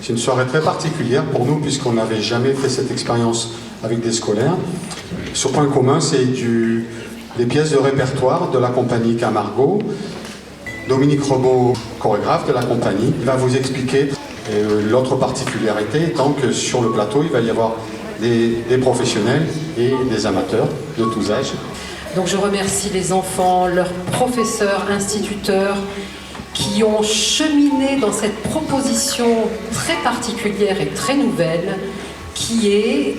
C'est une soirée très particulière pour nous puisqu'on n'avait jamais fait cette expérience avec des scolaires. Ce point commun, c'est des pièces de répertoire de la compagnie Camargo. Dominique Rebaud, chorégraphe de la compagnie, va vous expliquer. L'autre particularité étant que sur le plateau, il va y avoir des professionnels et des amateurs de tous âges. Donc je remercie les enfants, leurs professeurs, instituteurs, qui ont cheminé dans cette proposition très particulière et très nouvelle, qui est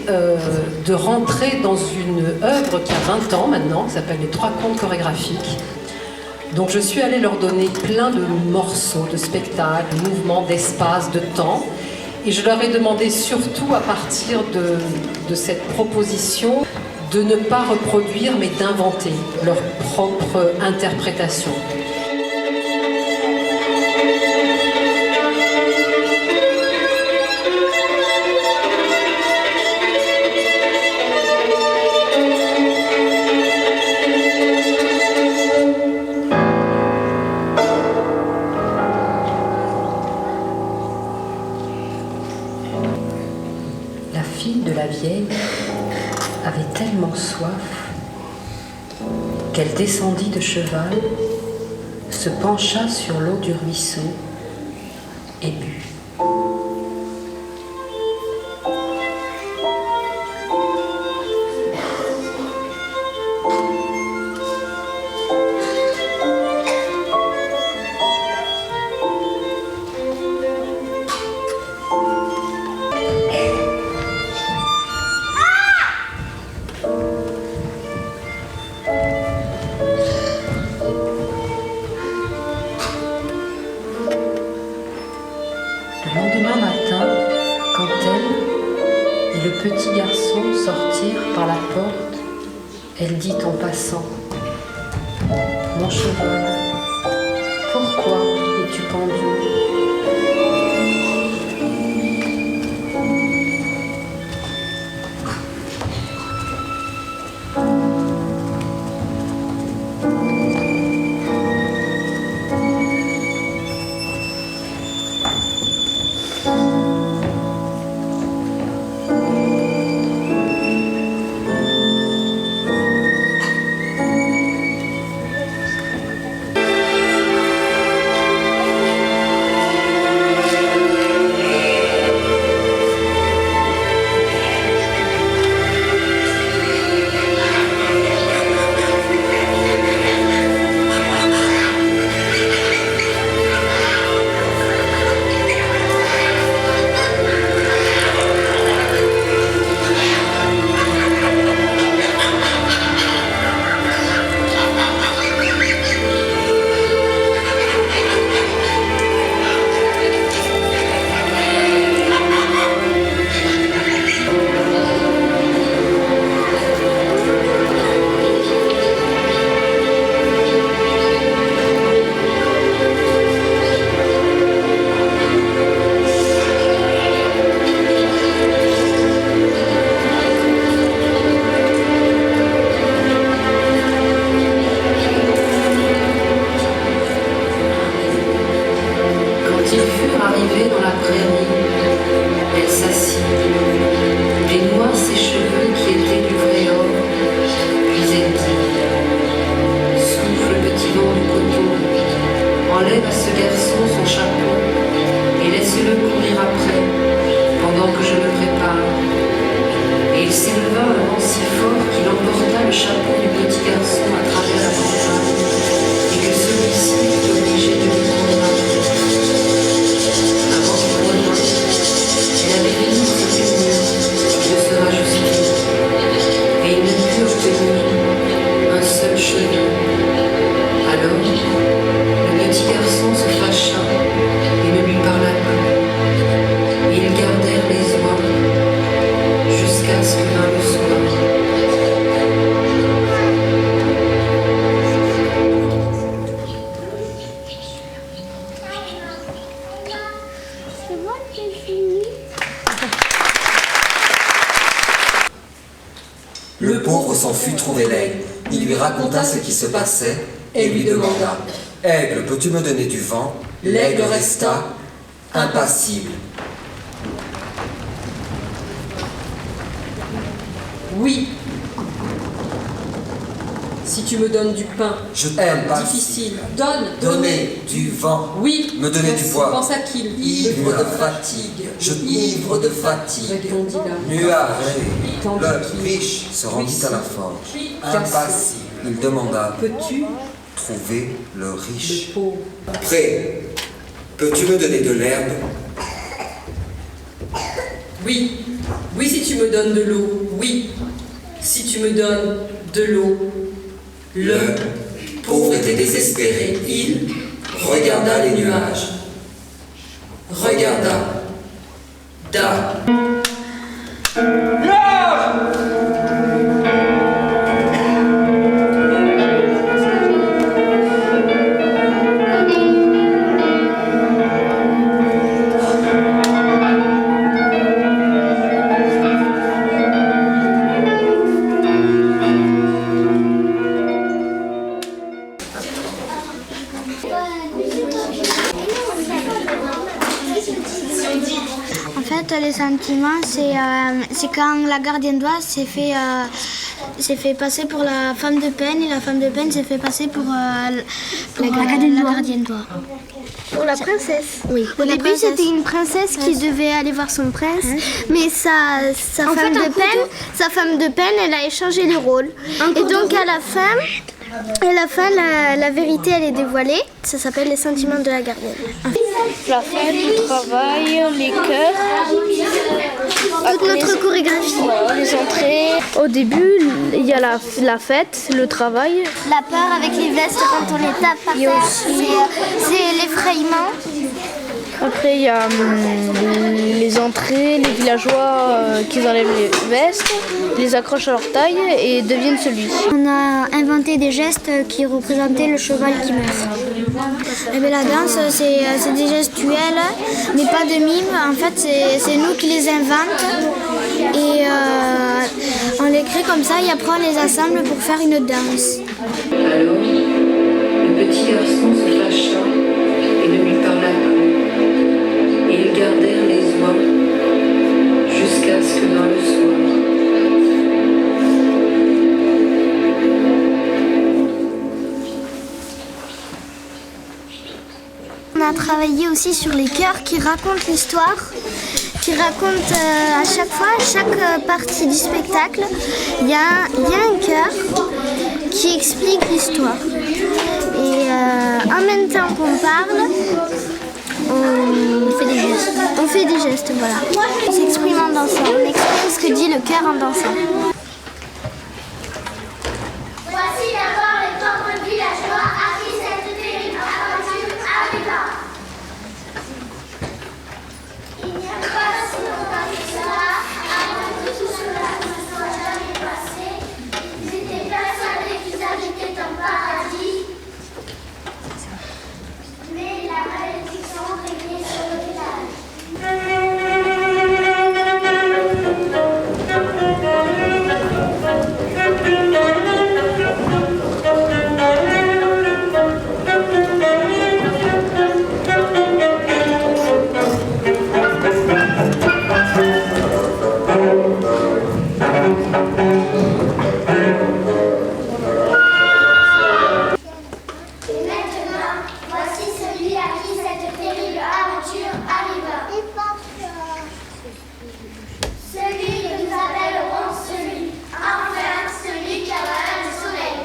de rentrer dans une œuvre qui a 20 ans maintenant, qui s'appelle les 3 contes chorégraphiques. Donc je suis allée leur donner plein de morceaux, de spectacles, de mouvements, d'espace, de temps. Et je leur ai demandé surtout à partir de cette proposition de ne pas reproduire mais d'inventer leur propre interprétation. La fille de la vieille avait tellement soif qu'elle descendit de cheval, se pencha sur l'eau du ruisseau et but. Le lendemain matin, quand elle et le petit garçon sortirent par la porte, elle dit en passant : « Mon cheval, pourquoi es-tu pendu ? » Arrivée dans la prairie, elle s'assit, dénoua ses cheveux qui étaient du vrai or, puis elle dit : souffle petit vent du coteau, enlève à ce garçon son chapeau et laisse-le courir après, pendant que je me prépare. Et il s'éleva un vent si fort qu'il emporta le chapeau du petit garçon à travers la campagne, et que celui-ci fut obligé de lui courir après. Elle avait fini de se tenir, de se rajuster, et il ne put obtenir un seul cheveu. Alors, le petit garçon se fâcha et ne lui parla plus. Ils gardèrent les oies jusqu'à ce que vint le soir. Le pauvre s'en fut trouver l'aigle. Il lui raconta ce qui se passait et lui demanda : « Aigle, peux-tu me donner du vent ?» L'aigle resta impassible. Oui. Si tu me donnes du pain, Je t'aime, difficile. Donner du vent. Oui. Me donner du poids. Pense à qui? Ivre de fatigue. Je ivre de fatigue. Répondit la Nuage. Tandis Le qu'il riche se rendit à la forge. cassé. Impassible. Il demanda. Peux-tu, Trouver le riche. le pauvre? Prêt. Peux-tu me donner de l'herbe? Oui. Oui, si tu me donnes de l'eau. Oui. Si tu me donnes de l'eau. Le pauvre était désespéré. Il regarda les nuages. Regarda. En fait, les sentiments, c'est quand la gardienne d'oie s'est fait passer pour la femme de peine et la femme de peine s'est fait passer pour la gardienne d'oie. Pour la princesse. Oui. Au début, c'était une princesse qui devait aller voir son prince, mais sa femme de peine, elle a échangé les rôles. Et donc à la fin, la vérité, elle est dévoilée. Ça s'appelle les sentiments de la gardienne. La fête, le travail, les chœurs. Toute notre chorégraphie. Voilà, les entrées. Au début, il y a la fête, le travail. La peur avec les vestes quand on les tape par terre, c'est l'effrayement. Après, il y a les entrées, les villageois qui enlèvent les vestes, les accrochent à leur taille et deviennent celui. On a inventé des gestes qui représentaient le cheval qui meurt. Et bien, la danse, c'est des gestuels, mais pas de mime. En fait, c'est nous qui les inventons. Et on les crée comme ça et après on les assemble pour faire une danse. Alors, le petit garçon se fâcha et ne lui parla plus. Et ils gardèrent les oies jusqu'à ce que dans le soir, On a travaillé aussi sur les chœurs qui racontent l'histoire, qui racontent à chaque fois, chaque partie du spectacle, il y a un chœur qui explique l'histoire. Et en même temps qu'on parle, on fait des gestes. On fait des gestes, voilà. On s'exprime en dansant, on exprime ce que dit le cœur en dansant. Voici d'abord les pauvres villageois à qui cette terrible aventure arriva. Il n'y a pas si longtemps que cela, avant que tout cela ne soit jamais passé, ils étaient persuadés qu'ils habitaient un paradis. Mais la malédiction régnait sur le village. Et maintenant, voici celui à qui cette terrible aventure arriva. Celui que nous appellerons celui, enfin celui qui avala le soleil.